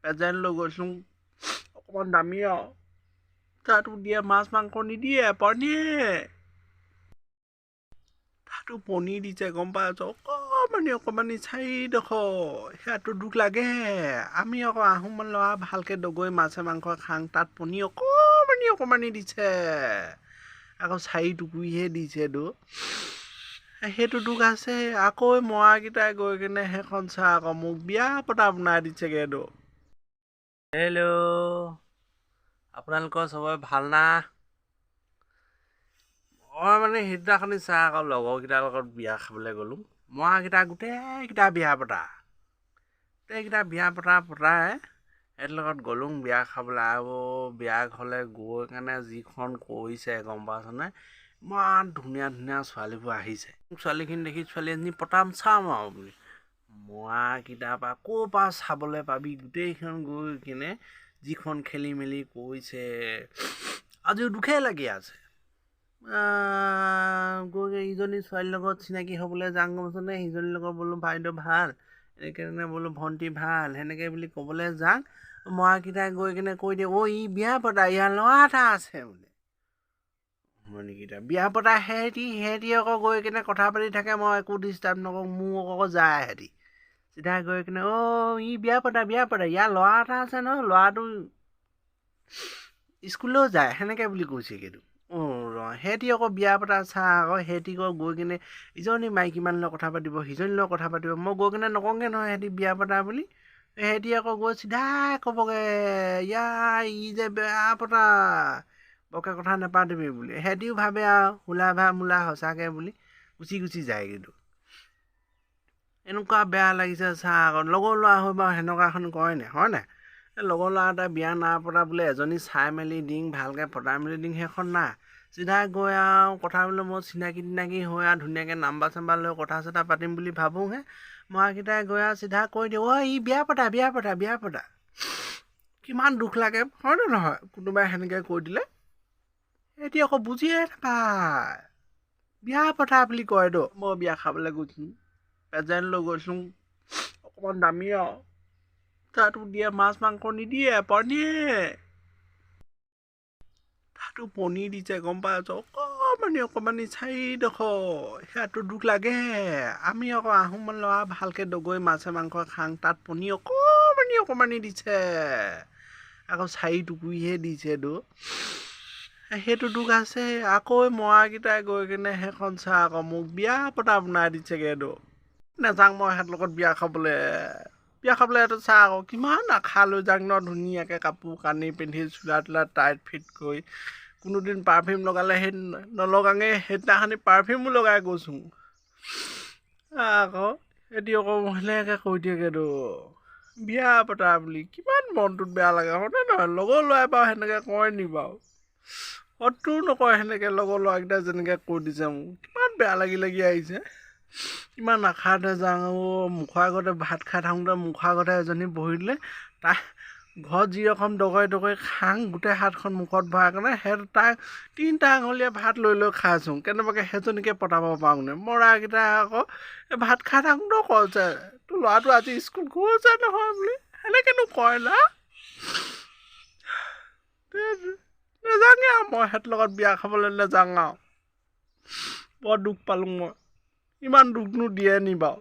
present লৈ গৈছোঁ অকণমান দামী আৰু তাতো দিয়ে মাছ মাংস নিদিয়ে তাতো পনীৰ দিছে গম পাইছ অকণমানি 4ডোখৰ সেয়াতো দুখ লাগে আমি আকৌ আহোম ল'ৰা ভালকৈ দগৈ মাছে মাংস খাং তাত পনীৰ অকণমানি দিছে আকৌ 4 টুকুৰিহে দিছেতো সেইটো দুখ আছে আকৌ মৰাকেইটাই গৈ কিনে সেইখন চাহ আকৌ মোক বিয়া পতা বনাই দিছেগেতো হেল্ল' আপোনালোকৰ চবৰে ভাল না মই মানে সেইদিনাখনি চাহ আকৌ লগৰকেইটাৰ লগত বিয়া খাবলৈ গ'লোঁ মৰাকেইটা গোটেইকেইটা বিয়া পতাই সিহঁতৰ লগত গ'লোঁ বিয়া খাবলৈ আৰু বিয়া ঘৰলৈ গৈ কাৰণে যিখন কৰিছে গম পাইছনে ইমান ধুনীয়া ছোৱালীবোৰ আহিছে ছোৱালীখিনি দেখি ছোৱালী এজনী পতাম চাম আৰু বুলি মৰাকেইটাৰ পৰা ক'ৰ পৰা চাবলৈ পাবি গোটেইখন গৈ কিনে যিখন খেলি মেলি কৰিছে আজিও দুখে লাগি আছে গৈ ইজনী ছোৱালীৰ লগত চিনাকি হ'বলৈ যাওঁ গমছনে সিজনীৰ লগত বোলো বাইদেউ ভাল এনেকৈ বোলো ভণ্টি ভাল সেনেকৈ বুলি ক'বলৈ যাওঁ মৰাকেইটাই গৈ কিনে কৈ দিয়ে ই বিয়া পতা ইয়াৰ ল'ৰা এটা আছে বোলে মণিকেইটা বিয়া পতা সিহঁতি আকৌ গৈ কিনে কথা পাতি থাকে মই একো ডিষ্টাৰ্ব নকৰোঁ মোক আকৌ যায় সিহঁতি চিধা গৈ কিনে ই বিয়া পতা ইয়াৰ ল'ৰা এটা আছে নহয় ল'ৰাটো স্কুললৈও যায় সেনেকৈ বুলি কৈছেগেতো সিহঁতি আকৌ বিয়া পতা চাহ আকৌ সিহঁতি আকৌ গৈ কিনে ইজনী মাইকী মানুহৰ লগত কথা পাতিব সিজনীৰ লগত কথা পাতিব মই গৈ কিনে নকওঁগৈ নহয় সিহঁতি বিয়া পতা বুলি সিহঁতি আকৌ গৈ চিধাই ক'বগৈ ই যে বিয়া পতা বৰকৈ কথা নাপাতিবি বুলি সিহঁতিও ভাবে আৰু মূলা সঁচাকৈ বুলি গুচি যায় কিন্তু এনেকুৱা বেয়া লাগিছে চাহ আকৌ লগৰ ল'ৰা হৈ বাৰু সেনেকুৱাখন কয় নাই হয় নাই লগৰ ল'ৰা এটা বিয়া নাই পতা বোলে এজনী চাই মেলি দিং ভালকৈ পতাই মেলি দিং সেইখন নাই চিধা গৈ আৰু কথা বোলে মই চিনাকি হৈ আৰু ধুনীয়াকৈ নাম্বাৰ লৈ কথা চথা পাতিম বুলি ভাবোঁহে মৰাকেইটাই গৈ আৰু চিধা কৈ দিওঁ ই বিয়া পতা কিমান দুখ লাগে হয়নে নহয় কোনোবাই সেনেকৈ কৈ দিলে সিহঁতি আকৌ বুজিয়ে নাপায় বিয়া পতা বুলি কয়তো মই বিয়া খাবলৈ গৈছোঁ প্ৰেজেণ্ট লৈ গৈছোঁ অকণমান দামী আৰু তাতো দিয়ে মাছ মাংস নিদিয়ে তাতো পনীৰ দিছে গম পাইছ অকণমানি 4ডোখৰ সেয়াতো দুখ লাগে আমি আকৌ আহোম ল'ৰা ভালকৈ দগৈ মাছে মাংস খাং তাত পনীৰ অকণমানি দিছে আকৌ 4 টুকুৰিহে দিছেতো সেইটো দুখ আছে আকৌ মৰাকেইটাই গৈ কিনে সেইখন চাহ আকৌ মোক বিয়া পতা বনাই দিছেগেতো নাযাওঁ মই সিহঁতৰ লগত বিয়া খাবলৈ এইটো চাহ আকৌ কিমান আশা লৈ যাওঁ ন ধুনীয়াকৈ কাপোৰ কানি পিন্ধি চোলা তোলা টাইট ফিট কৰি কোনোদিন পাৰফিউম লগালে সেই নলগাঙে সেইদিনাখনি পাৰফিউমো লগাই গৈছোঁ আকৌ সিহঁতি আকৌ সেনেকৈ কৈ দিয়েগেতো বিয়া পতা বুলি কিমান মনটোত বেয়া লাগে হয়নে নহয় লগৰ ল'ৰাই বাৰু সেনেকৈ কয় নি বাৰু শত্ৰু নকয় সেনেকৈ লগৰ ল'ৰাকেইটা যেনেকৈ কৈ দিছে মোক কিমান বেয়া লাগি আহিছে ইমান আশাতে যাওঁ মুখৰ আগতে ভাত খাই থাকোঁতে মুখৰ আগতে এজনী বহি দিলে তাই ঘৰত যি ৰকম দগৰি খাং গোটেই হাতখন মুখত ভৰাই কাৰণে তাই 3টা আঙুলীয়া ভাত লৈ খাইছোঁ কেনেবাকৈ সেইজনীকে পতাব পাৰোঁনে মৰাকেইটাই আকৌ ভাত খাই থাকোঁতেও কৈছে তোৰ ল'ৰাটো আজি স্কুল গৈছে নহয় বুলি সেনেকৈনো কয় না নাযাওঁগৈ আৰু মই সিহঁতৰ লগত বিয়া খাবলৈ নাযাওঁ আৰু বৰ দুখ পালোঁ মই ইমান দুখনো দিয়ে নি বাৰু